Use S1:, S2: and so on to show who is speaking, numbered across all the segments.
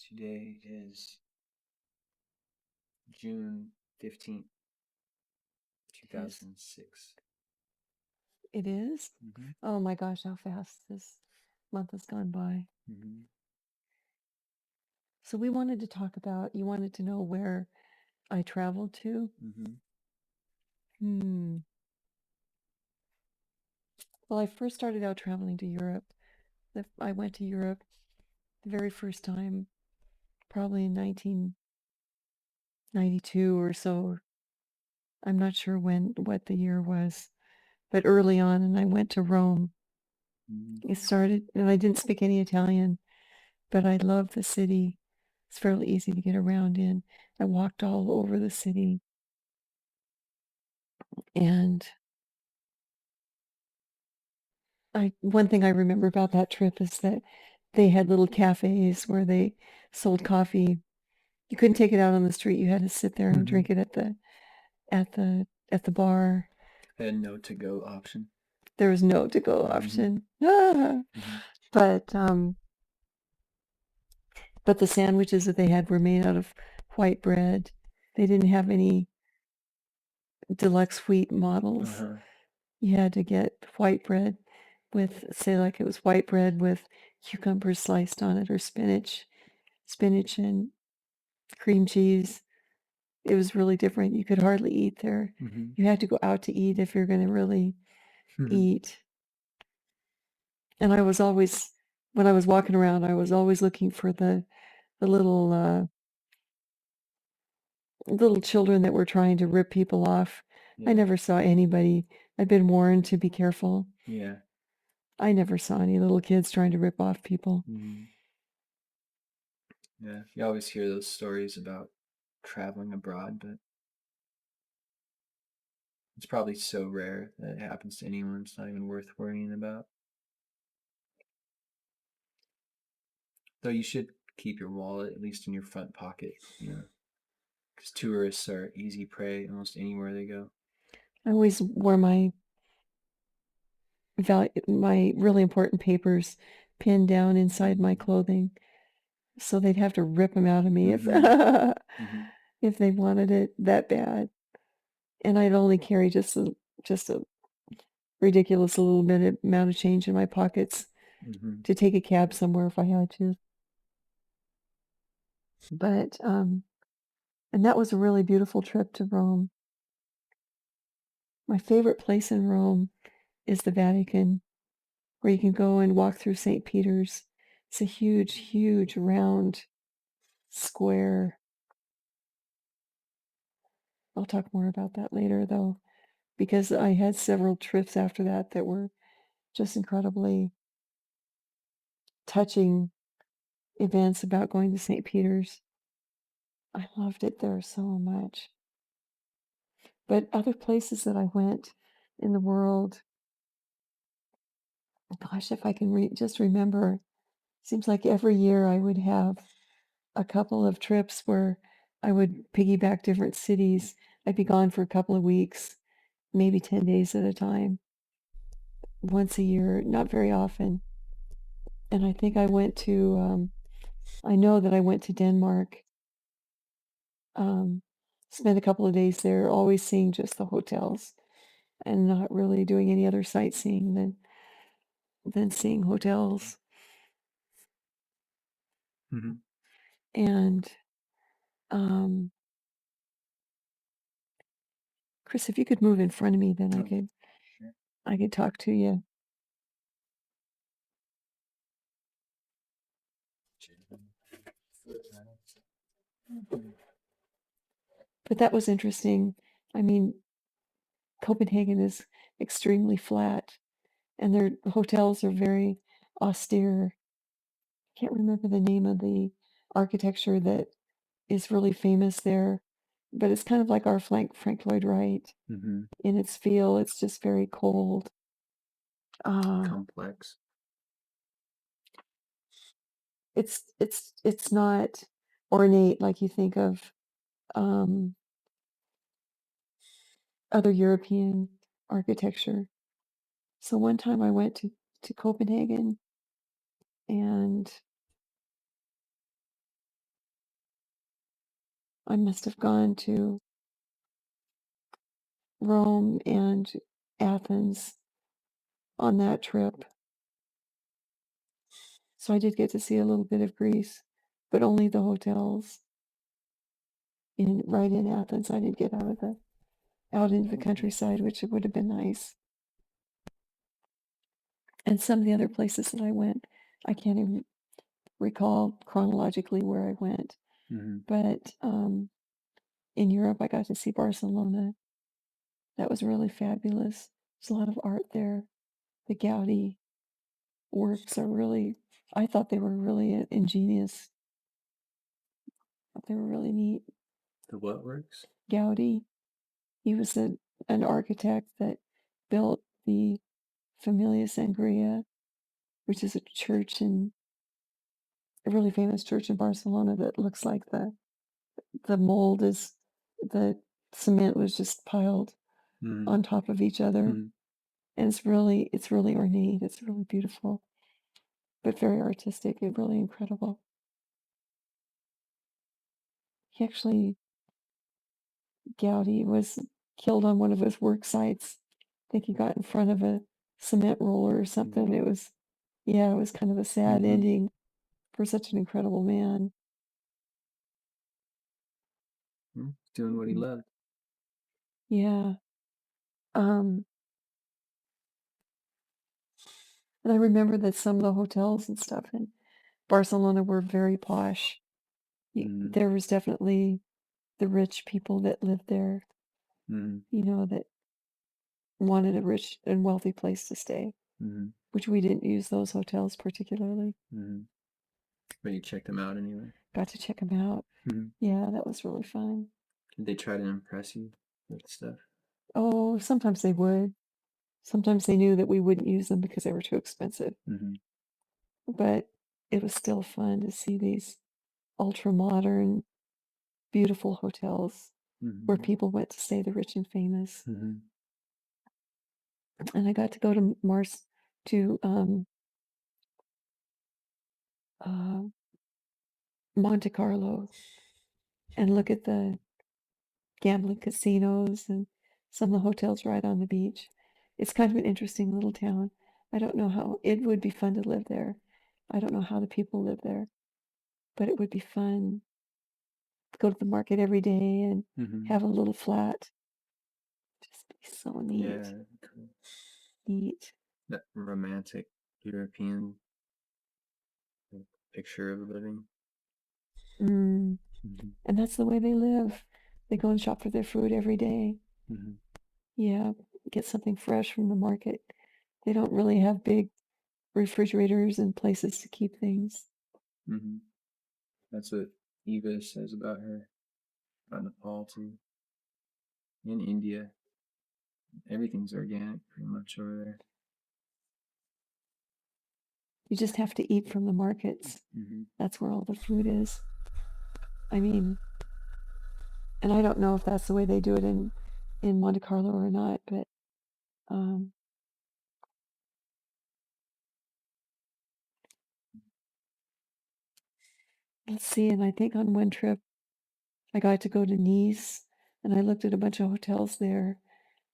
S1: Today is June 15th,
S2: It is.
S1: 2006.
S2: It is?
S1: Mm-hmm.
S2: Oh my gosh, how fast this month has gone by.
S1: Mm-hmm.
S2: So we wanted to talk about, you wanted to know where I traveled to?
S1: Mm-hmm.
S2: Hmm. Well, I first started out traveling to Europe. I went to Europe the very first time, probably in 1992 or so. I'm not sure what the year was, but early on, and I went to Rome.
S1: Mm-hmm.
S2: It started, and I didn't speak any Italian, but I love the city. It's fairly easy to get around in. I walked all over the city, and one thing I remember about that trip is that they had little cafes where they sold coffee. You couldn't take it out on the street. You had to sit there and
S1: Mm-hmm.
S2: drink it at the bar.
S1: And no to-go option.
S2: There was no to-go
S1: Mm-hmm.
S2: option. Ah!
S1: Mm-hmm.
S2: But but the sandwiches that they had were made out of white bread. They didn't have any deluxe wheat models.
S1: Uh-huh.
S2: You had to get white bread with, say, like it was white bread with cucumbers sliced on it or spinach and cream cheese. It was really different. You could hardly eat there.
S1: Mm-hmm.
S2: You had to go out to eat if you're going to really eat. And I was always, when I was walking around, I was always looking for the little children that were trying to rip people off. I
S1: Yeah.
S2: never saw anybody. I'd been warned to be careful.
S1: Yeah.
S2: I never saw any little kids trying to rip off people.
S1: Mm-hmm. Yeah. You always hear those stories about traveling abroad, but it's probably so rare that it happens to anyone. It's not even worth worrying about. Though you should keep your wallet at least in your front pocket, because tourists are easy prey almost anywhere they go.
S2: I always wore my really important papers pinned down inside my clothing, so they'd have to rip them out of me if
S1: Mm-hmm. Mm-hmm.
S2: if they wanted it that bad. And I'd only carry just a ridiculous little bit amount of change in my pockets
S1: Mm-hmm.
S2: to take a cab somewhere if I had to. But and that was a really beautiful trip to Rome. My favorite place in Rome is the Vatican, where you can go and walk through St. Peter's. It's a huge, huge round square. I'll talk more about that later, though, because I had several trips after that that were just incredibly touching events about going to St. Peter's. I loved it there so much. But other places that I went in the world, gosh, if I can just remember, seems like every year I would have a couple of trips where I would piggyback different cities. I'd be gone for a couple of weeks, maybe 10 days at a time, once a year, not very often. And I think I know that I went to Denmark, um, spent a couple of days there, always seeing just the hotels and not really doing any other sightseeing than seeing hotels.
S1: Mm-hmm.
S2: And um, Chris, if you could move in front of me, then
S1: Oh, sure.
S2: I could talk to you. But that was interesting. I mean, Copenhagen is extremely flat, and their hotels are very austere. Can't remember the name of the architecture that is really famous there, but it's kind of like our Frank Lloyd Wright
S1: Mm-hmm.
S2: in its feel. It's just very cold. Uh,
S1: Complex.
S2: it's not ornate like you think of um, other European architecture. So one time I went to Copenhagen, and I must have gone to Rome and Athens on that trip. So I did get to see a little bit of Greece, but only the hotels in right in Athens. I didn't get out into the countryside, which would have been nice. And some of the other places that I went, I can't even recall chronologically where I went.
S1: Mm-hmm.
S2: But in Europe, I got to see Barcelona. That was really fabulous. There's a lot of art there. The Gaudi works are really, I thought they were really ingenious. They were really neat.
S1: The what works?
S2: Gaudi, he was an architect that built the Familia Sangria, which is a church in a really famous church in Barcelona that looks like the mold is the cement was just piled
S1: Mm-hmm.
S2: on top of each other,
S1: Mm-hmm.
S2: and it's really ornate. It's really beautiful, but very artistic and really incredible. He actually Gaudi was killed on one of his work sites. I think he got in front of a cement roller or something. It was, yeah, it was kind of a sad
S1: Mm-hmm.
S2: ending for such an incredible man.
S1: Doing what he
S2: Mm.
S1: loved.
S2: Yeah. Um, and I remember that some of the hotels and stuff in Barcelona were very posh.
S1: Mm-hmm.
S2: There was definitely the rich people that lived there,
S1: Mm-hmm.
S2: that wanted a rich and wealthy place to stay,
S1: Mm-hmm.
S2: which we didn't use those hotels particularly.
S1: Mm-hmm. But you checked them out anyway.
S2: Got to check them out.
S1: Mm-hmm.
S2: Yeah, that was really fun.
S1: Did they try to impress you with stuff?
S2: Oh, sometimes they would. Sometimes they knew that we wouldn't use them because they were too expensive.
S1: Mm-hmm.
S2: But it was still fun to see these ultra modern, beautiful hotels where
S1: Mm-hmm.
S2: people went to stay, the rich and famous.
S1: Mm-hmm.
S2: And I got to go to to uh, Monte Carlo and look at the gambling casinos and some of the hotels right on the beach. It's kind of an interesting little town. I don't know how it would be fun to live there. I don't know how the people live there, but it would be fun to go to the market every day and
S1: Mm-hmm.
S2: have a little flat. Just be so neat,
S1: Yeah, cool.
S2: neat.
S1: That romantic European picture of living.
S2: Mm.
S1: Mm-hmm.
S2: And that's the way they live. They go and shop for their food every day.
S1: Mm-hmm.
S2: Yeah, get something fresh from the market. They don't really have big refrigerators and places to keep things.
S1: Mm-hmm. That's what Eva says about her, about Nepal too. In India, everything's organic pretty much over there.
S2: You just have to eat from the markets.
S1: Mm-hmm.
S2: That's where all the food is. I mean, and I don't know if that's the way they do it in Monte Carlo or not, but um, let's see. And I think on one trip I got to go to Nice, and I looked at a bunch of hotels there,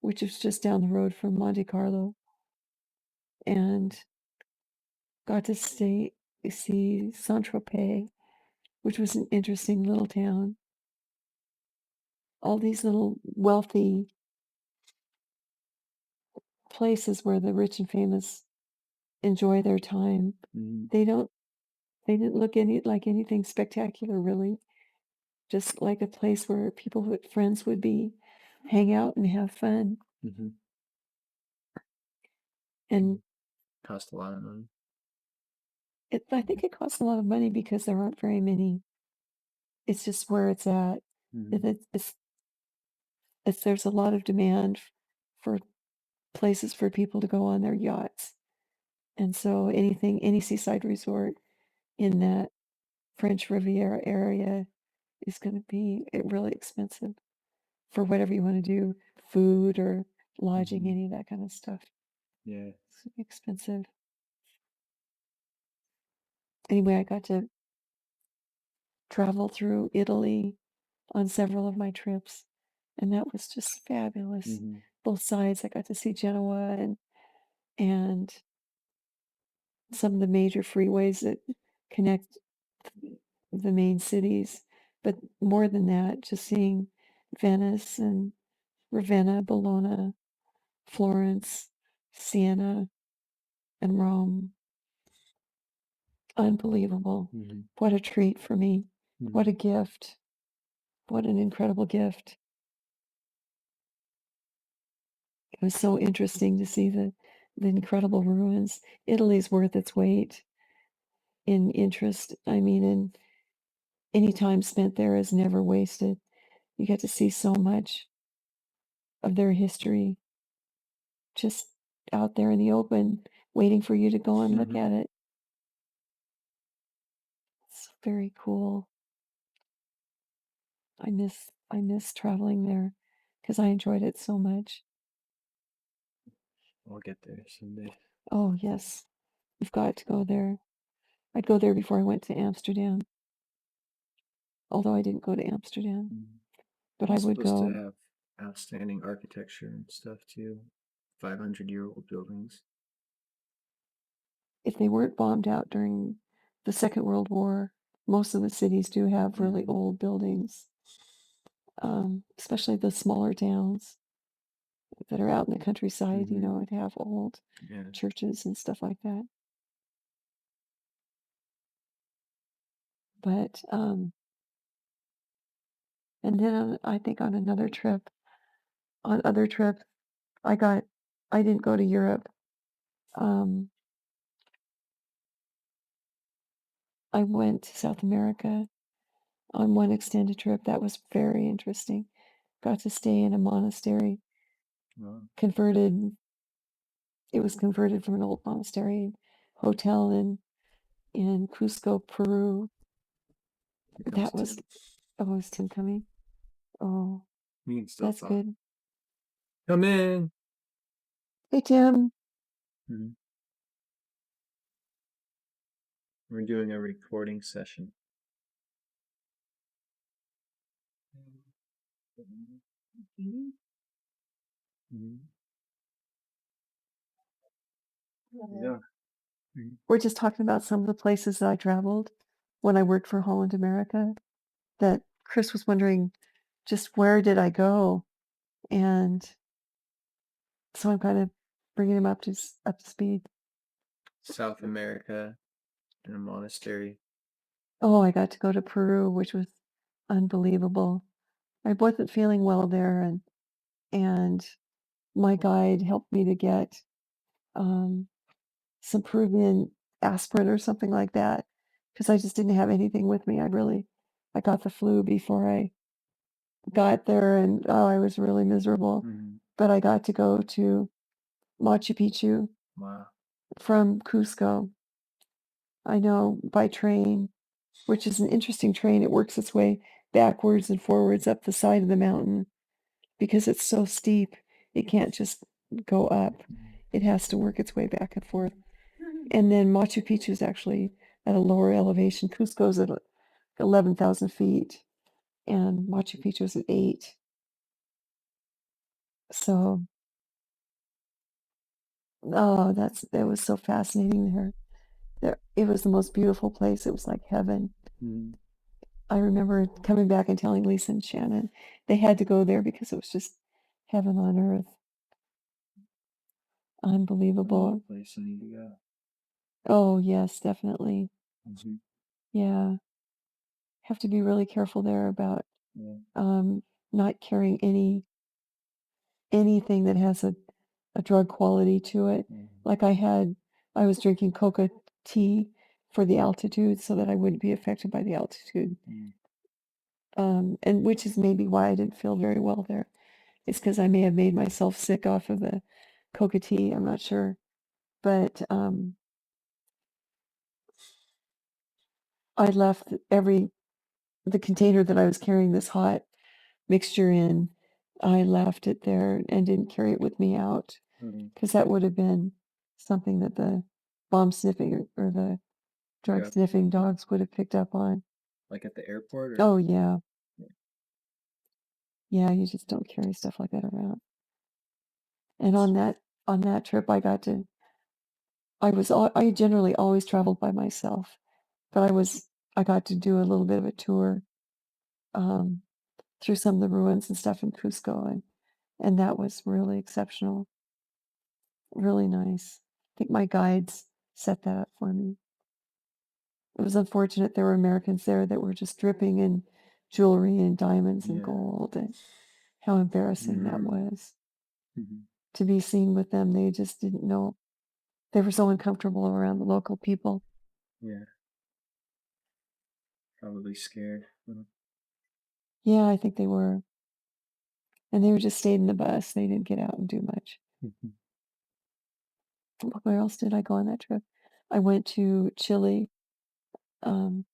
S2: which is just down the road from Monte Carlo, and got to see Saint-Tropez, which was an interesting little town. All these little wealthy places where the rich and famous enjoy their time.
S1: Mm-hmm.
S2: They don't they didn't look like anything spectacular really, just like a place where people with friends would be, hang out and have fun.
S1: Mm-hmm.
S2: And
S1: Cost a lot of money.
S2: I think it costs a lot of money because there aren't very many. It's just where it's at.
S1: Mm-hmm.
S2: It, it's there's a lot of demand for places for people to go on their yachts. And so any seaside resort in that French Riviera area is going to be really expensive for whatever you want to do, food or lodging,
S1: Mm-hmm.
S2: any of that kind of stuff.
S1: Yeah.
S2: It's gonna be expensive. Anyway, I got to travel through Italy on several of my trips, and that was just fabulous.
S1: Mm-hmm.
S2: Both sides, I got to see Genoa and some of the major freeways that connect the main cities. But more than that, just seeing Venice and Ravenna, Bologna, Florence, Siena, and Rome. Unbelievable.
S1: Mm-hmm.
S2: What a treat for me. What a gift. What an incredible gift. It was so interesting to see the incredible ruins. Italy's worth its weight in interest. I mean, in any time spent there is never wasted. You get to see so much of their history just out there in the open, waiting for you to go and look
S1: Mm-hmm.
S2: at it. It's very cool. I miss traveling there because I enjoyed it so much.
S1: I'll get there someday.
S2: Oh, yes, you've got to go there. I'd go there before I went to Amsterdam, although I didn't go to Amsterdam,
S1: Mm-hmm.
S2: but I
S1: It's
S2: would
S1: supposed to
S2: go.
S1: have outstanding architecture and stuff too. 500-year-old buildings.
S2: If they weren't bombed out during the Second World War, most of the cities do have really
S1: Mm-hmm.
S2: old buildings, especially the smaller towns that are out in the countryside,
S1: Mm-hmm.
S2: would have old
S1: Yeah.
S2: churches and stuff like that. But, and then I think on another trip, on other trip, I got, I didn't go to Europe. Um, I went to South America on one extended trip. That was very interesting. Got to stay in a monastery,
S1: Well,
S2: converted, it was converted from an old monastery hotel in Cusco, Peru.
S1: here comes
S2: That was,
S1: Tim.
S2: oh, is Tim coming? Oh,
S1: You can still
S2: that's
S1: talk.
S2: good.
S1: Come in.
S2: Hey, Tim.
S1: Mm-hmm. We're doing a recording session. Mm-hmm. Yeah. Mm-hmm.
S2: We're just talking about some of the places that I traveled when I worked for Holland America that Chris was wondering just where did I go? And so I'm kind of bringing him up to speed.
S1: South America in a monastery.
S2: Oh, I got to go to Peru, which was unbelievable. I wasn't feeling well there, and my guide helped me to get um, some Peruvian aspirin or something like that because I just didn't have anything with me. I got the flu before I got there, and oh, I was really miserable.
S1: Mm-hmm.
S2: But I got to go to Machu Picchu
S1: Wow.
S2: from Cusco. I know by train, which is an interesting train. It works its way backwards and forwards up the side of the mountain because it's so steep. It can't just go up.
S1: Mm-hmm.
S2: It has to work its way back and forth. And then Machu Picchu is actually at a lower elevation. Cusco's at 11,000 feet, and Machu Picchu is at 8. So, oh, that was so fascinating there. It was the most beautiful place. It was like heaven.
S1: Mm-hmm.
S2: I remember coming back and telling Lisa and Shannon they had to go there because it was just heaven on earth.
S1: Another
S2: Unbelievable.
S1: place I need to go.
S2: Oh, yes, definitely.
S1: Mm-hmm.
S2: Yeah. Have to be really careful there about
S1: Yeah.
S2: um, not carrying anything that has a drug quality to it.
S1: Mm-hmm.
S2: Like I was drinking coca tea for the altitude so that I wouldn't be affected by the altitude.
S1: Mm-hmm.
S2: And which is maybe why I didn't feel very well there. It's because I may have made myself sick off of the coca tea. I'm not sure. But I left the container that I was carrying this hot mixture in. I left it there and didn't carry it with me out
S1: Mm-hmm.
S2: because that would have been something that the bomb sniffing or the drug
S1: Yep.
S2: sniffing dogs would have picked up on.
S1: Like at the airport or?
S2: Oh, yeah.
S1: Yeah.
S2: Yeah, you just don't carry stuff like that around. And on that trip, I generally always traveled by myself, but I got to do a little bit of a tour um, through some of the ruins and stuff in Cusco, and that was really exceptional, really nice. I think my guides set that up for me. It was unfortunate there were Americans there that were just dripping in jewelry and diamonds and
S1: Yeah.
S2: gold, and how embarrassing that
S1: Mm-hmm.
S2: was
S1: Mm-hmm.
S2: to be seen with them. They just didn't know. They were so uncomfortable around the local people.
S1: Yeah. Probably scared.
S2: Yeah, I think they were. And they were just stayed in the bus. They didn't get out and do much.
S1: Mm-hmm.
S2: Where else did I go on that trip? I went to Chile um,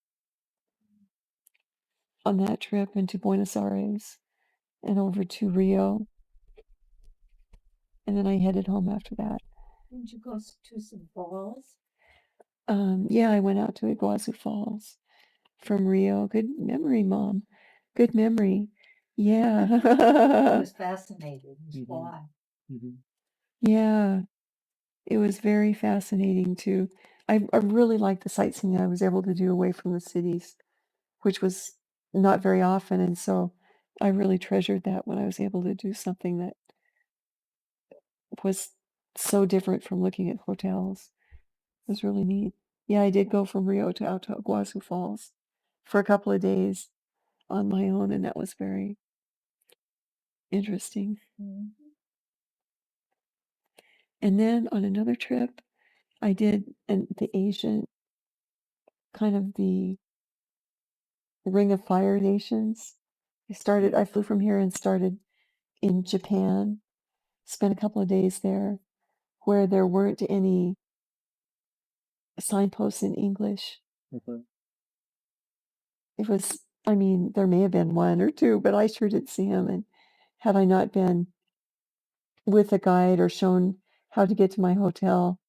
S2: on that trip and to Buenos Aires and over to Rio. And then I headed home after that.
S3: Didn't you go to some falls?
S2: Yeah, I went out to Iguazu Falls from Rio. Good memory, Mom. Good memory.
S3: I
S2: Yeah.
S3: was fascinated. Why?
S1: Mm-hmm.
S2: Yeah. It was very fascinating too. I really liked the sightseeing I was able to do away from the cities, which was not very often. And so I really treasured that when I was able to do something that was so different from looking at hotels. It was really neat. Yeah, I did go from Rio to out to Iguazu Falls for a couple of days on my own, and that was very interesting.
S3: Mhm.
S2: And then on another trip, I did the Asian kind of the Ring of Fire nations. I flew from here and started in Japan, spent a couple of days there where there weren't any signposts in English.
S1: Okay.
S2: I mean, there may have been one or two, but I sure didn't see them. And had I not been with a guide or shown how to get to my hotel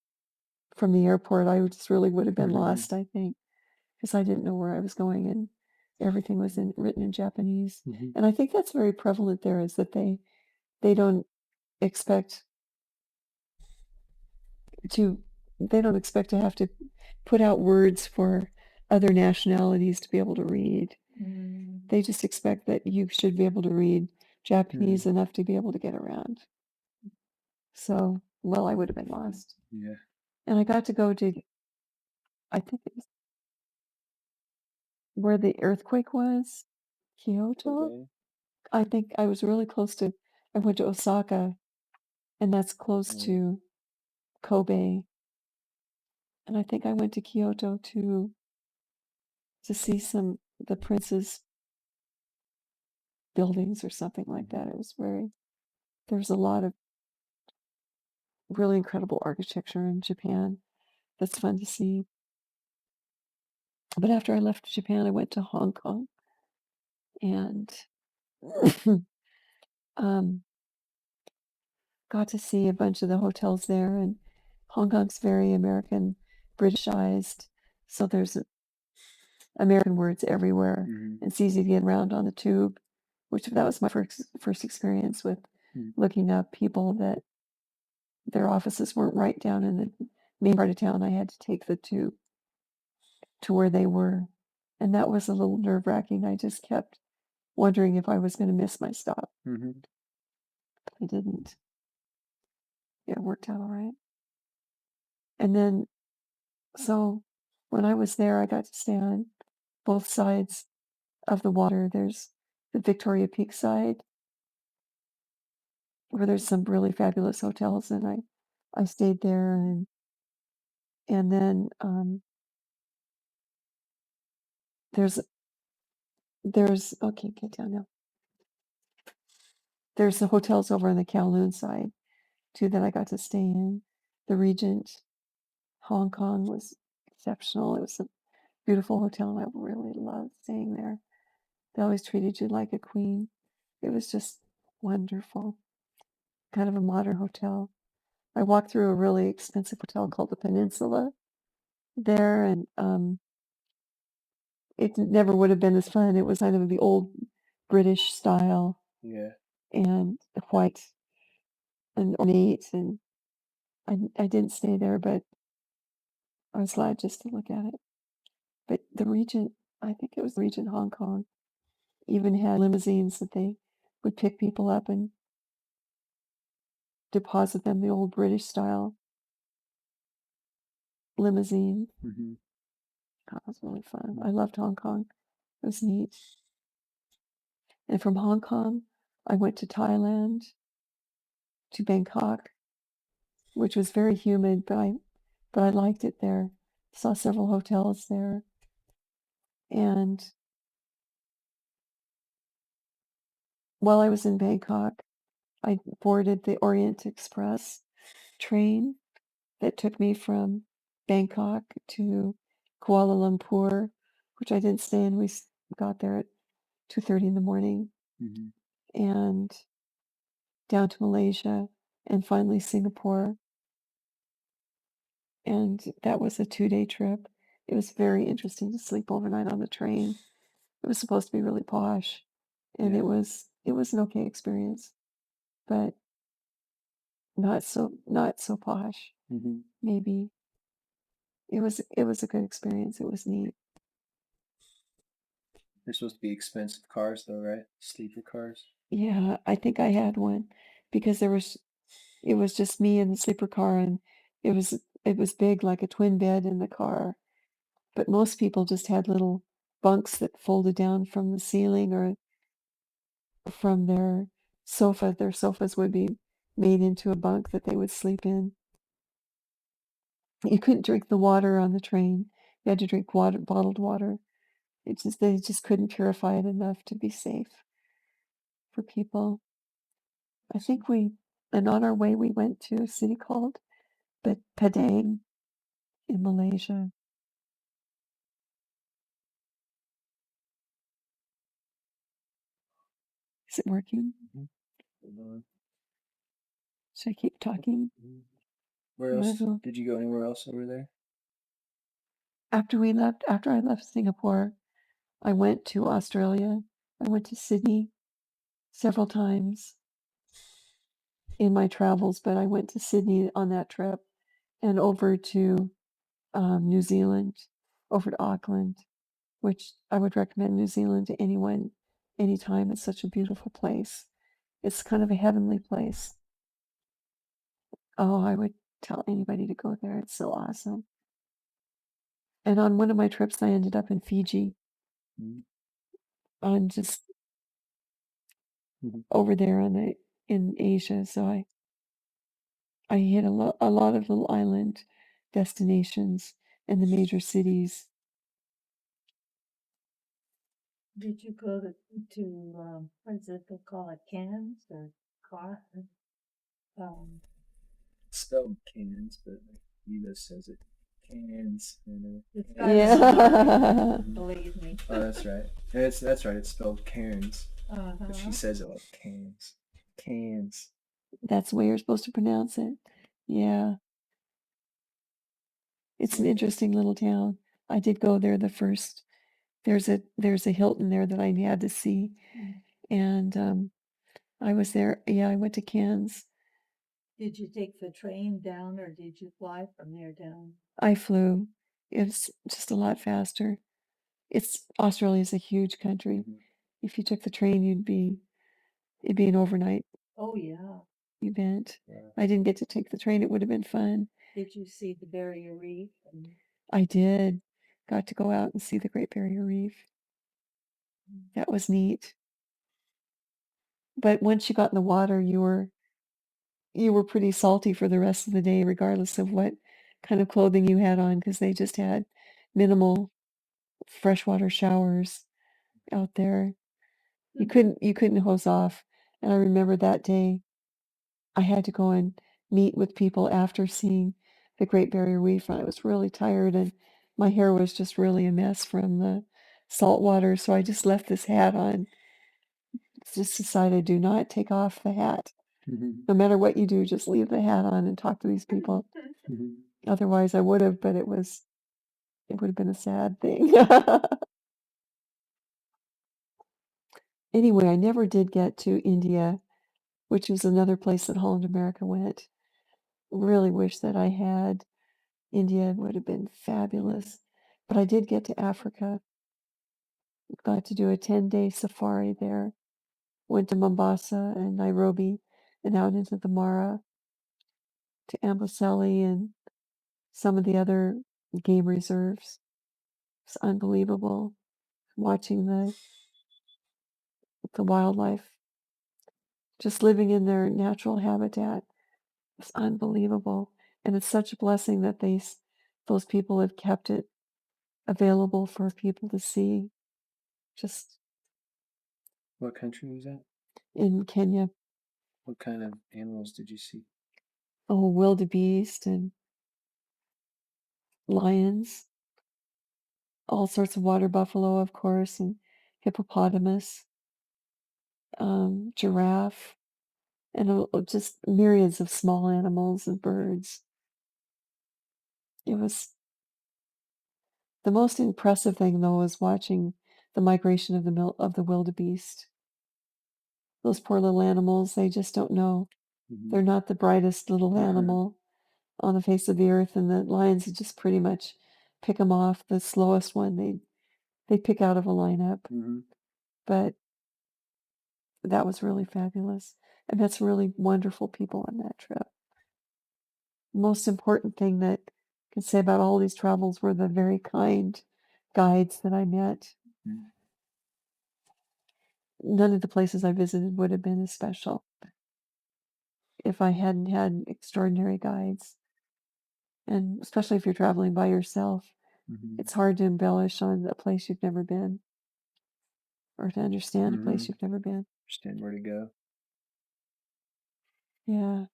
S2: from the airport, I just really would have been lost, I think, because I didn't know where I was going and everything was written in Japanese.
S1: Mm-hmm.
S2: And I think that's very prevalent there is that they don't expect to they don't expect to have to put out words for other nationalities to be able to read.
S3: Mm.
S2: They just expect that you should be able to read Japanese enough to be able to get around. So, well, I would have been lost.
S1: Yeah.
S2: And I got to go to, I think it was where the earthquake was, Kyoto.
S1: Okay.
S2: I think I was really close to, I went to Osaka, and that's close
S1: Mm.
S2: to Kobe. And I think I went to Kyoto to see the prince's buildings or something like that. It was there was a lot of really incredible architecture in Japan. That's fun to see. But after I left Japan, I went to Hong Kong and um, got to see a bunch of the hotels there. And Hong Kong's very American, Britishized, so there's American words everywhere.
S1: Mm-hmm.
S2: It's easy to get around on the tube, which that was my first experience with looking up people that their offices weren't right down in the main part of town. I had to take the tube to where they were, and that was a little nerve-wracking. I just kept wondering if I was going to miss my stop.
S1: Mm-hmm.
S2: I didn't. It worked out all right. And then, so when I was there, I got to stay on both sides of the water. There's the Victoria Peak side, where there's some really fabulous hotels, and I stayed there, and then there's okay, get down now. There's the hotels over on the Kowloon side too that I got to stay in. The Regent, Hong Kong was exceptional. It was a beautiful hotel, and I really loved staying there. They always treated you like a queen. It was just wonderful. Kind of a modern hotel. I walked through a really expensive hotel called the Peninsula there, and it never would have been as fun. It was kind of the old British style,
S1: Yeah.
S2: and white and ornate, and I didn't stay there, but I was glad just to look at it. But the Regent, I think it was the Regent Hong Kong, even had limousines that they would pick people up and deposit them the old British style limousine.
S1: Mm-hmm.
S2: That was really fun. I loved Hong Kong. It was neat. And from Hong Kong, I went to Thailand, to Bangkok, which was very humid, but I liked it there. Saw several hotels there. And while I was in Bangkok, I boarded the Orient Express train that took me from Bangkok to Kuala Lumpur, which I didn't stay in. Got there at 2:30 in the morning,
S1: Mm-hmm.
S2: and down to Malaysia, and finally Singapore. And that was a 2-day trip. It was very interesting to sleep overnight on the train. It was supposed to be really posh, and
S1: Yeah.
S2: it was an okay experience, but not so posh.
S1: Mm-hmm.
S2: Maybe it was a good experience. It was neat.
S1: They're supposed to be expensive cars, though, right? Sleeper cars.
S2: Yeah, I think I had one because it was just me in the sleeper car, and it was big, like a twin bed in the car. But most people just had little bunks that folded down from the ceiling or from their sofa. Their sofas would be made into a bunk that they would sleep in. You couldn't drink the water on the train. You had to drink water, bottled water. They just couldn't purify it enough to be safe for people. I think and on our way we went to a city called Padang in Malaysia. Is it working?
S1: Mm-hmm. Hold on.
S2: Should I keep talking?
S1: Where
S2: Might
S1: else?
S2: as well.
S1: Did you go anywhere else over there?
S2: After I left Singapore, I went to Australia. I went to Sydney several times in my travels, but I went to Sydney on that trip and over to New Zealand, over to Auckland, which I would recommend New Zealand to anyone, anytime. It's such a beautiful place. It's kind of a heavenly place. Oh, I would tell anybody to go there. It's so awesome. And on one of my trips, I ended up in Fiji,
S1: Mm-hmm.
S2: on just
S1: Mm-hmm.
S2: over there in Asia. So I hit a lot of little island destinations in the major cities.
S3: Did you go what is it they call it, Cairns or Car?
S1: Spelled cans, but like Eva says it cans.
S3: It's got
S2: Yeah.
S3: an believe me.
S1: Oh, that's right. That's right. It's spelled Cairns, but she
S3: Uh-huh.
S1: says it like cans. Cans.
S2: That's the way you're supposed to pronounce it. Yeah. It's an interesting little town. I did go there the first. There's a Hilton there that I had to see, and I was there. Yeah, I went to Cairns.
S3: Did you take the train down or did you fly from there down?
S2: I flew. It's just a lot faster. Australia's a huge country.
S1: Mm-hmm.
S2: If you took the train, it'd be an overnight
S3: Oh, yeah.
S2: event.
S1: Yeah.
S2: I didn't get to take the train. It would have been fun.
S3: Did you see the Barrier Reef?
S2: I did. Got to go out and see the Great Barrier Reef. That was neat. But once you got in the water, you were pretty salty for the rest of the day, regardless of what kind of clothing you had on, because they just had minimal freshwater showers out there. You couldn't hose off. And I remember that day I had to go and meet with people after seeing the Great Barrier Reef. I was really tired and my hair was just really a mess from the salt water. So I just left this hat on. Just decided, do not take off the hat.
S1: Mm-hmm.
S2: No matter what you do, just leave the hat on and talk to these people.
S1: Mm-hmm.
S2: Otherwise I would have, but it would have been a sad thing. Anyway, I never did get to India, which was another place that Holland America went. Really wish that I had. India would have been fabulous. But I did get to Africa. Got to do a 10-day safari there. Went to Mombasa and Nairobi and out into the Mara to Amboseli and some of the other game reserves. It's unbelievable watching the wildlife just living in their natural habitat. It's unbelievable. And it's such a blessing that those people have kept it available for people to see. Just
S1: What country was that?
S2: in Kenya,
S1: What kind of animals did you see?
S2: oh, wildebeest and lions, all sorts of water buffalo, of course, and hippopotamus, giraffe, and just myriads of small animals and birds. It was the most impressive thing, though, was watching the migration of the wildebeest. Those poor little animals, they just don't know. They're not the brightest little animal on the face of the earth, and the lions would just pretty much pick them off. The slowest one they pick out of a lineup. But that was really fabulous. I met some really wonderful people on that trip. Most important thing that I can say about all these travels were the very kind guides that I met. None of the places I visited would have been as special if I hadn't had extraordinary guides. And especially if you're traveling by yourself, it's hard to embellish on a place you've never been or to understand a place you've never been.
S1: Understand where to go.
S2: Yeah.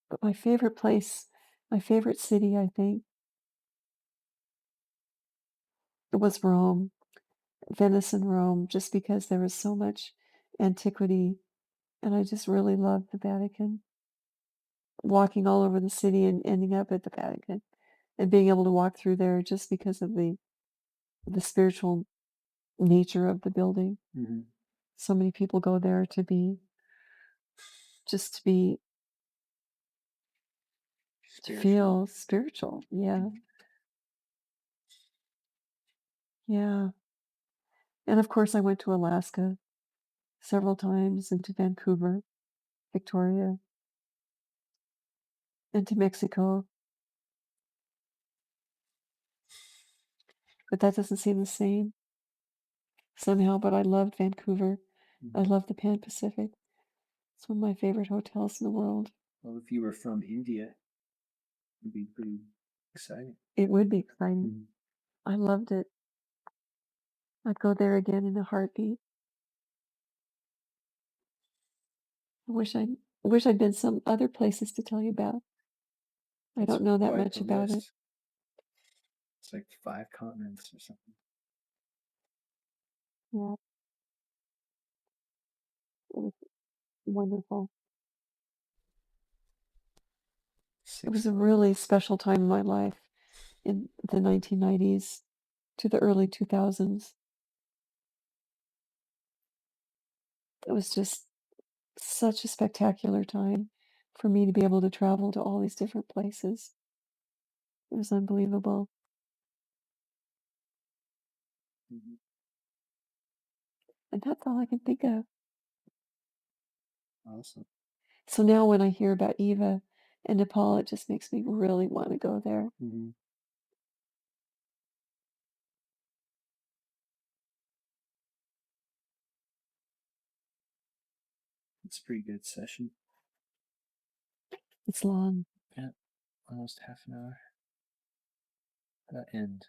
S2: But my favorite place, my favorite city, I think, was Rome, Venice and Rome, just because there was so much antiquity. And I just really loved the Vatican. Walking all over the city and ending up at the Vatican and being able to walk through there just because of the spiritual nature of the building. So many people go there to be to feel spiritual. Yeah. Yeah. And of course I went to Alaska several times and to Vancouver, Victoria, and to Mexico. But that doesn't seem the same somehow, but I loved Vancouver. I love the Pan Pacific. It's one of my favorite hotels in the world.
S1: Well, if you were from India, it would be pretty exciting.
S2: It would be exciting. I loved it. I'd go there again in a heartbeat. I wish I'd been some other places to tell you about. I don't know that
S1: Quite
S2: much
S1: the
S2: about it.
S1: list. It's like 5 continents or something.
S2: Yeah, it was wonderful. It was
S1: 6
S2: a really special time in my life in the 1990s to the early 2000s. It was just such a spectacular time for me to be able to travel to all these different places. It was unbelievable. And that's all I can think of.
S1: Awesome.
S2: So now when I hear about Eva and Nepal, it just makes me really want to go there.
S1: It's a pretty good session.
S2: It's long.
S1: Yeah, almost half an hour. That end.